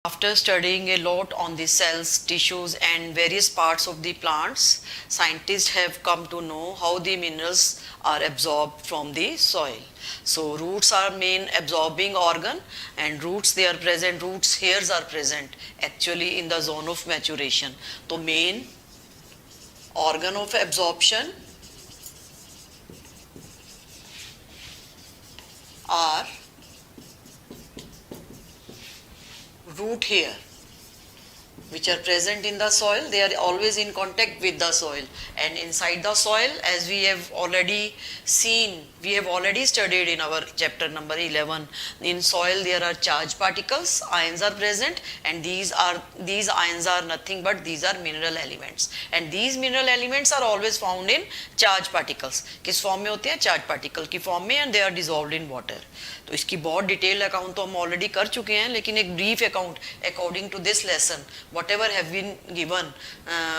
After studying a lot on the cells, tissues and various parts of the plants, scientists have come to know how the minerals are absorbed from the soil. So roots are main absorbing organ, and roots hairs are present actually in the zone of maturation. So main organ of absorption are root hair, which are present in the soil. They are always in contact with the soil, and inside the soil, as we have already seen, we have already studied in our chapter number 11, in soil there are charged particles, ions are present, and these ions are nothing but these are mineral elements, and these mineral elements are always found in charged particles. किस form में होते हैं? Charge particle की form में, and they are dissolved in water. तो इसकी बहुत detail account तो हम ऑलरेडी कर चुके हैं, लेकिन एक brief account according to this lesson whatever have been given,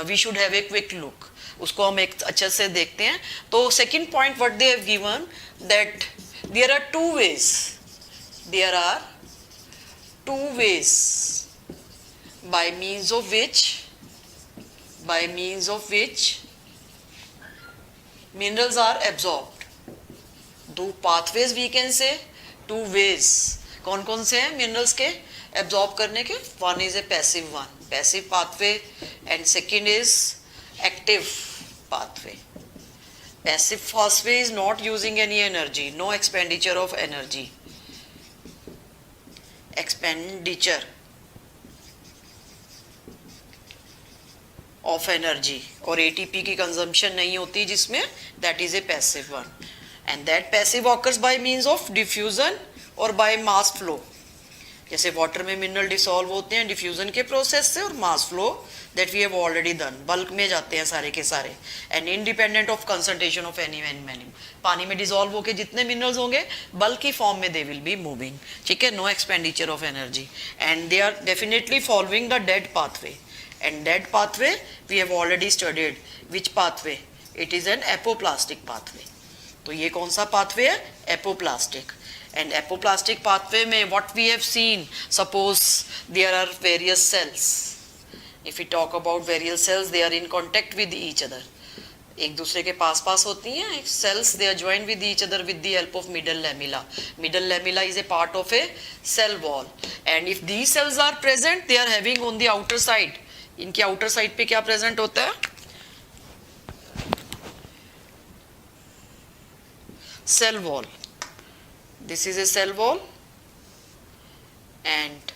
we should have a quick look. उसको हम एक अच्छे से देखते हैं. तो second point what they have given, that there are two ways by means of which minerals are absorbed. दो pathways we can say, two ways. कौन कौन से हैं मिनरल्स के एब्जॉर्ब करने के? One is a passive pathway, and second is active pathway. Passive pathway is not using any energy, no expenditure of energy. Expenditure of energy और ATP की consumption नहीं होती जिसमें, that is a passive one. And that passive occurs by means of diffusion और by mass flow. जैसे water में mineral dissolve होते हैं डिफ्यूजन के प्रोसेस से, और mass flow that we have already done, bulk में जाते हैं सारे के सारे, and independent of concentration of any animal. पानी में डिसॉल्व होकर जितने मिनरल्स होंगे बल्क की फॉर्म में दे विल बी मूविंग. ठीक है, no expenditure of energy, and they are definitely following the dead pathway. And dead pathway we have already studied. Which pathway? It is an apoplastic pathway. तो ये कौन सा pathway है? Apoplastic. And apoplastic pathway में what we have seen, suppose there are various cells. If we talk about various cells, they are in contact with each other. एक दूसरे के पास होती हैं cells. They are joined with each other with the help of middle lamella. Middle lamella is a part of a cell wall. And if these cells are present, they are having on the outer side. इनके outer side पे क्या present होता है? Cell wall. This is a cell wall, and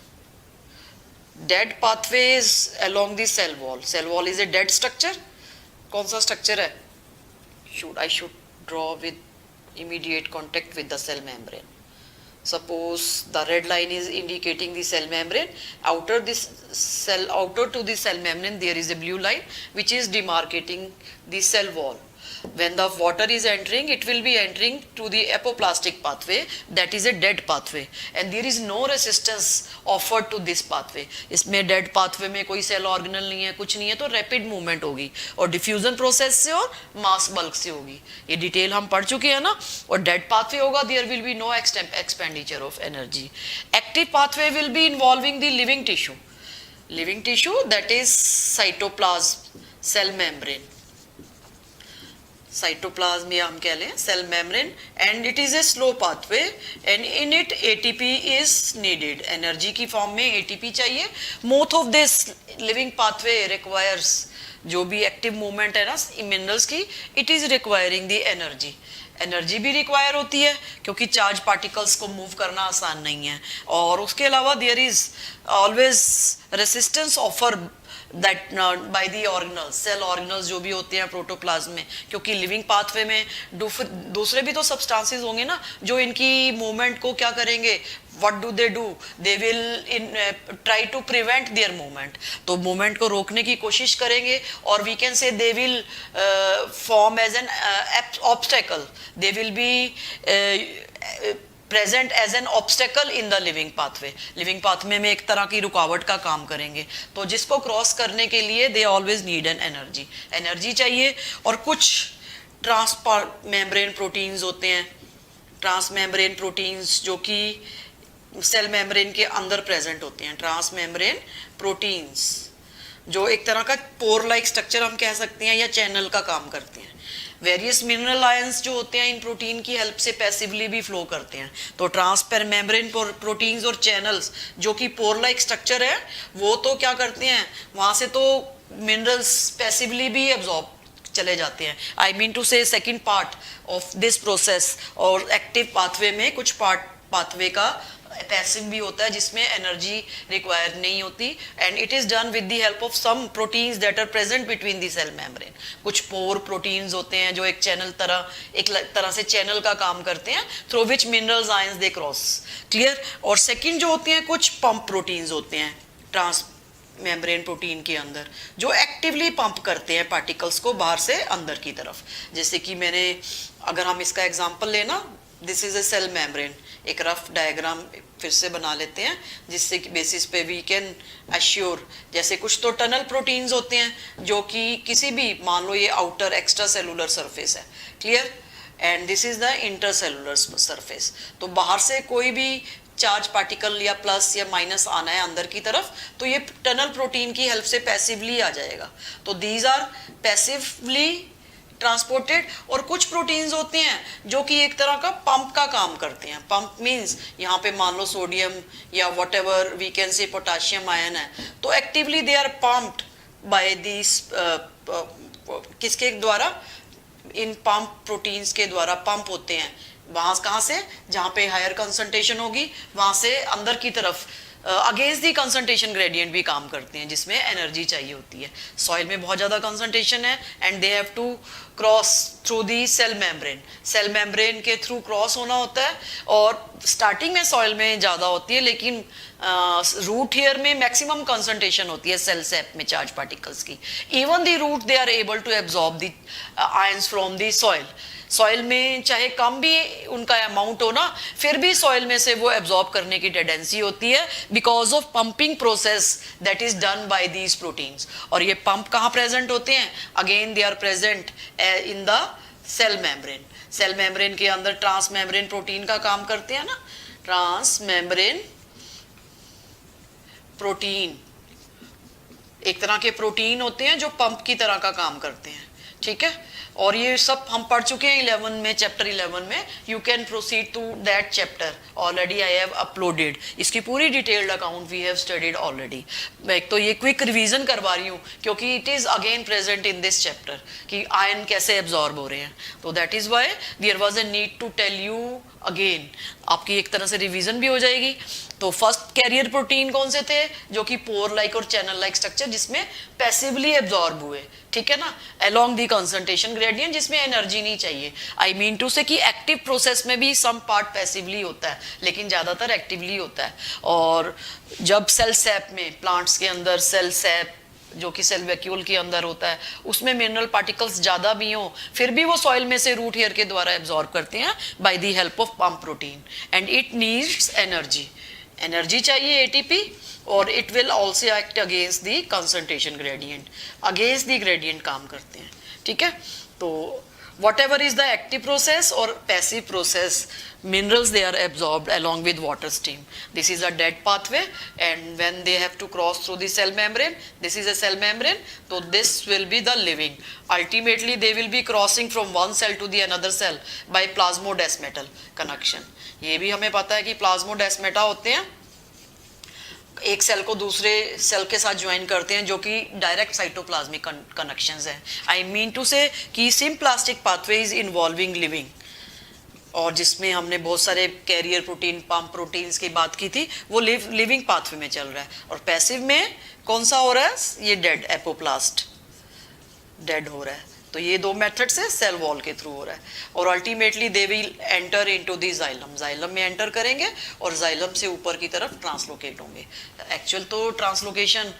dead pathway is along the cell wall. Cell wall is a dead structure. कौन सा structure है? I should draw with immediate contact with the cell membrane. Suppose the red line is indicating the cell membrane. Outer to the cell membrane there is a blue line which is demarcating the cell wall. When the water is entering, it will be entering to the apoplastic pathway, that is a dead pathway, and there is no resistance offered to this pathway. इसमें dead pathway में कोई cell organelle नहीं है, कुछ नहीं है, तो rapid movement होगी, और diffusion process से और mass bulk से होगी. ये डिटेल हम पढ़ चुके हैं ना. और dead pathway होगा, there will be no expenditure of energy. Active pathway will be involving the living tissue, that is cytoplasm, cell membrane. Cytoplasm या हम कह लें cell membrane, and it is a slow pathway, and in it ATP is needed. Energy की form में ATP चाहिए. Most of this living pathway requires, जो भी active movement है ना मिनरल्स की, it is requiring the energy भी require होती है, क्योंकि चार्ज पार्टिकल्स को मूव करना आसान नहीं है. और उसके अलावा there is always resistance offer that by the organelles, cell organelles जो भी होते हैं प्रोटोप्लाज्म में, क्योंकि लिविंग पाथवे में दूसरे भी तो सब्सटेंसेस होंगे ना जो इनकी मूवमेंट को क्या करेंगे. What do? They will try to prevent their movement. तो मूवमेंट को रोकने की कोशिश करेंगे, और we can say they will form as an obstacle. They will be present as an obstacle in the living pathway. Living pathway में एक तरह की रुकावट का काम करेंगे. तो जिसको क्रॉस करने के लिए they always need an energy चाहिए. और कुछ ट्रांसमेम्ब्रेन प्रोटीन्स होते हैं, ट्रांसमेम्ब्रेन प्रोटीन्स जो कि सेल मेम्ब्रेन के अंदर प्रेजेंट होते हैं, ट्रांस मेम्ब्रेन प्रोटीन्स, जो एक तरह का पोर लाइक स्ट्रक्चर हम कह सकते हैं या चैनल का काम करते हैं। वेरियस मिनरल आयंस जो होते हैं इन प्रोटीन की हेल्प से पैसिवली भी फ्लो करते हैं। तो ट्रांसपर मेम्ब्रेन प्रोटीन्स और चैनल्स जो कि पोर लाइक स्ट्रक्चर है, वो तो क्या करते हैं, वहाँ से तो मिनरल्स पैसिवली भी एब्जॉर्ब चले जाते हैं। आई मीन टू से second part of this process और एक्टिव पाथवे में कुछ पाथवे का पैसिव भी होता है जिसमें एनर्जी रिक्वायर नहीं होती, and it is done with the help of some proteins that are present between the cell membrane. कुछ पोर प्रोटीन्स होते हैं जो एक तरह से चैनल का काम करते हैं through which minerals ions they cross. Clear. और सेकंड जो होते हैं कुछ पंप प्रोटीन्स होते हैं ट्रांस मेम्ब्रेन प्रोटीन के अंदर, जो एक्टिवली पंप करते हैं पार्टिकल्स को बाहर से अंदर की तरफ। जैसे कि अगर हम इसका एग्जांपल लेना, this is a cell membrane, एक रफ डायग्राम फिर से बना लेते हैं जिससे कि बेसिस पे वी कैन एश्योर। जैसे कुछ तो टनल प्रोटीन्स होते हैं जो कि किसी भी, मान लो ये आउटर एक्स्ट्रा सेलुलर सरफेस है, clear, and this is the inter cellular surface. तो बाहर से कोई भी चार्ज पार्टिकल या प्लस या माइनस आना है अंदर की तरफ, तो ये टनल प्रोटीन की हेल्प से पैसिवली आ जाएगा। तो दीज आर पैसिवली ट्रांसपोर्टेड। और कुछ प्रोटीन्स होते हैं जो कि एक तरह का पंप का काम करते हैं। पंप मींस यहाँ पे मान लो सोडियम या whatever we can say potassium ion है, तो actively they are pumped by this, किसके द्वारा, इन पंप प्रोटीन्स के द्वारा पंप होते हैं। वहां कहाँ से, जहाँ पे हायर कंसंट्रेशन होगी वहां से अंदर की तरफ अगेंस्ट दी कंसंट्रेशन ग्रेडियंट भी काम करते हैं जिसमें एनर्जी चाहिए होती है। सॉइल में बहुत ज़्यादा कंसंट्रेशन है and they have to cross through the cell membrane, cell membrane के थ्रू क्रॉस होना होता है। और स्टार्टिंग में सॉइल में ज़्यादा होती है, लेकिन रूट हेयर में मैक्सिमम कंसंट्रेशन होती है सेल सेप में चार्ज पार्टिकल्स की। Even the root they are able to absorb the ions from the soil. Soil में चाहे कम भी उनका अमाउंट हो ना, फिर भी सॉइल में से वो एब्जॉर्ब करने की टेंडेंसी होती है because of pumping process that is done by these proteins. और ये पंप कहाँ प्रेजेंट होते हैं, again they are present in the cell membrane. Cell membrane के अंदर ट्रांस मेम्ब्रेन प्रोटीन का काम करते हैं ना, ट्रांस मेम्ब्रेन प्रोटीन एक तरह के प्रोटीन होते हैं जो पंप की तरह का काम करते हैं, ठीक है। और ये सब हम पढ़ चुके हैं 11 में, चैप्टर 11 में। You can proceed to that chapter, already I have uploaded इसकी पूरी detailed account, we have studied already. मैं तो ये क्विक रिवीजन करवा रही हूँ क्योंकि it is again present in this chapter कि आयन कैसे एब्जॉर्ब हो रहे हैं। तो that is why there was a need to tell you again, आपकी एक तरह से रिवीजन भी हो जाएगी। तो फर्स्ट कैरियर प्रोटीन कौन से थे, जो कि पोर लाइक और चैनल लाइक स्ट्रक्चर जिसमें पैसिवली एब्जॉर्ब हुए, ठीक है ना, अलोंग दी कंसंट्रेशन ग्रेडियंट, जिसमें एनर्जी नहीं चाहिए। आई मीन टू से कि एक्टिव प्रोसेस में भी सम पार्ट पैसिवली होता है लेकिन ज़्यादातर एक्टिवली होता है। और जब सेल सैप में, प्लांट्स के अंदर सेल सैप जो कि सेल वैक्यूल के अंदर होता है, उसमें मिनरल पार्टिकल्स ज़्यादा भी हों फिर भी वो सॉइल में से रूट हेयर के द्वारा एब्जॉर्ब करते हैं by the help of pump protein, and it needs energy. Energy चाहिए एटीपी, और it will also act against the concentration gradient, against the gradient काम करते हैं, ठीक है। तो whatever is the active process or passive process, minerals they are absorbed along with water stream. This is a dead pathway, and when they have to cross through the cell membrane, this is a cell membrane, so this will be the living. Ultimately they will be crossing from one cell to the another cell by plasmodesmatal connection. ये भी हमें पता है कि plasmodesmata होते हैं, एक cell को दूसरे सेल के साथ ज्वाइन करते हैं, जो कि डायरेक्ट साइटोप्लाज्मिक कनेक्शंस हैं। आई मीन टू से कि symplastic pathway is involving living, और जिसमें हमने बहुत सारे कैरियर प्रोटीन, पंप प्रोटीन्स की बात की थी, वो लिविंग पाथवे में चल रहा है। और पैसिव में कौन सा हो रहा है, ये डेड एपोप्लास्ट, डेड हो रहा है। तो ये दो मेथड से सेल वॉल के थ्रू हो रहा है। और ultimately they will enter into the xylem, xylem में एंटर करेंगे और जाइलम से ऊपर की तरफ ट्रांसलोकेट होंगे। एक्चुअल तो ट्रांसलोकेशन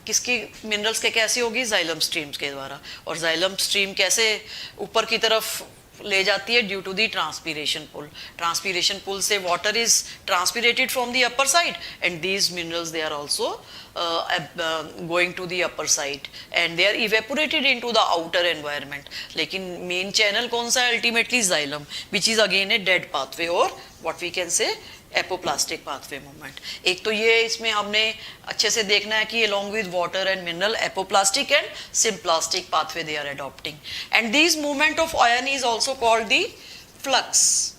किसकी, मिनरल्स के कैसे होगी, जाइलम स्ट्रीम्स के द्वारा। और जाइलम स्ट्रीम कैसे ऊपर की तरफ ले जाती है, due to the transpiration pull. Transpiration pull से water is transpirated from the upper side, and these minerals they are also going to the upper side and they are evaporated into the outer environment. लेकिन main channel कौन सा है, ultimately xylem, which is again a dead pathway or what we can say apoplastic pathway movement. एक तो ये इसमें हमने अच्छे से देखना है कि along with water and mineral, apoplastic and symplastic pathway they are adopting, and these movement of ion is also called the flux,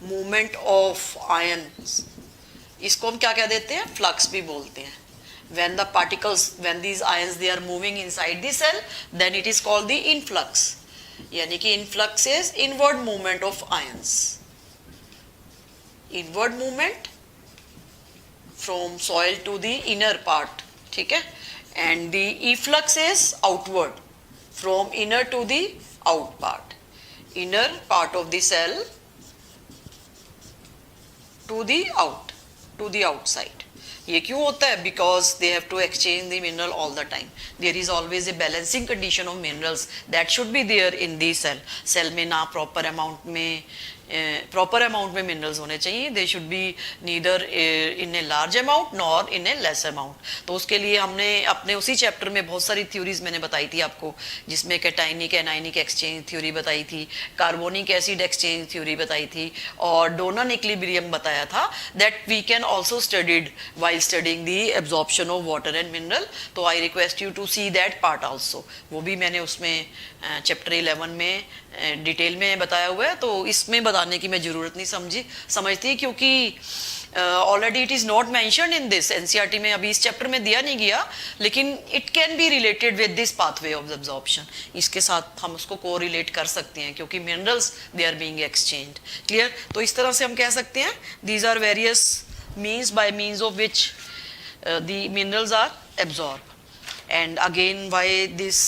movement of ions, इसको हम क्या कह देते हैं, फ्लक्स भी बोलते हैं। when the particles, when these ions they are moving inside the cell, then it is called the influx, यानी कि influx is inward movement of ions, inward movement from soil to the inner part, ठीक है, and the efflux is outward from inner to the out part, inner part of the cell to the out, to the outside। ये क्यों होता है? Because they have to exchange the mineral all the time. There is always a balancing condition of minerals that should be there in the cell. Cell में ना proper amount में minerals होने चाहिए. They should be neither in a large amount nor in a less amount. तो उसके लिए हमने अपने उसी चैप्टर में बहुत सारी थ्योरीज मैंने बताई थी आपको, जिसमें कैटाइनिक एनाइनिक एक्सचेंज थ्योरी बताई थी, कार्बोनिक एसिड एक्सचेंज थ्योरी बताई थी, और डोनन इक्विलिब्रियम बताया था, that we can also studied while studying the absorption of water and mineral। तो I request you to see that part also, वो भी मैंने उसमें चैप्टर 11 में डिटेल में बताया हुआ है, तो इसमें बताने की मैं ज़रूरत नहीं समझती, क्योंकि already it is not mentioned in this NCERT में, अभी इस चैप्टर में दिया नहीं गया, लेकिन it can be related with this pathway of absorption, इसके साथ हम उसको को रिलेट कर सकते हैं, क्योंकि minerals they are being exchanged. Clear? तो इस तरह से हम कह सकते हैं these are various means by means of which the minerals are absorbed, and again why this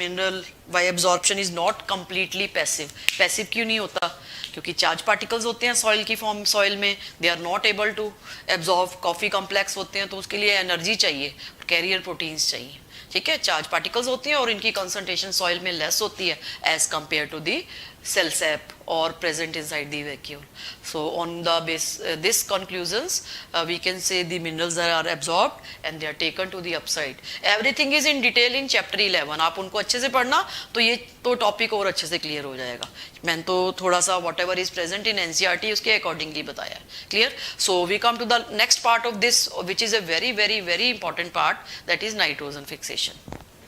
mineral, why absorption is not completely passive। passive क्यों नहीं होता? क्योंकि चार्ज पार्टिकल्स होते हैं सॉइल की फॉर्म, सॉइल में they are not able to absorb, coffee complex होते हैं तो उसके लिए एनर्जी चाहिए, कैरियर प्रोटीन्स चाहिए, ठीक है, चार्ज पार्टिकल्स होती हैं और इनकी कंसंट्रेशन सॉइल में लेस होती है as compare to the cell sap or present inside the vacuole। So on the base this conclusions we can say the minerals are absorbed and they are taken to the upside। everything is in detail in chapter 11, आप उनको अच्छे से पढ़ना तो ये तो topic और अच्छे से क्लियर हो जाएगा। मैंने तो थोड़ा सा whatever is present in NCERT उसके अकॉर्डिंगली बताया है। Clear? So we come to the next part of this, which is a very very very important part, that is nitrogen fixation।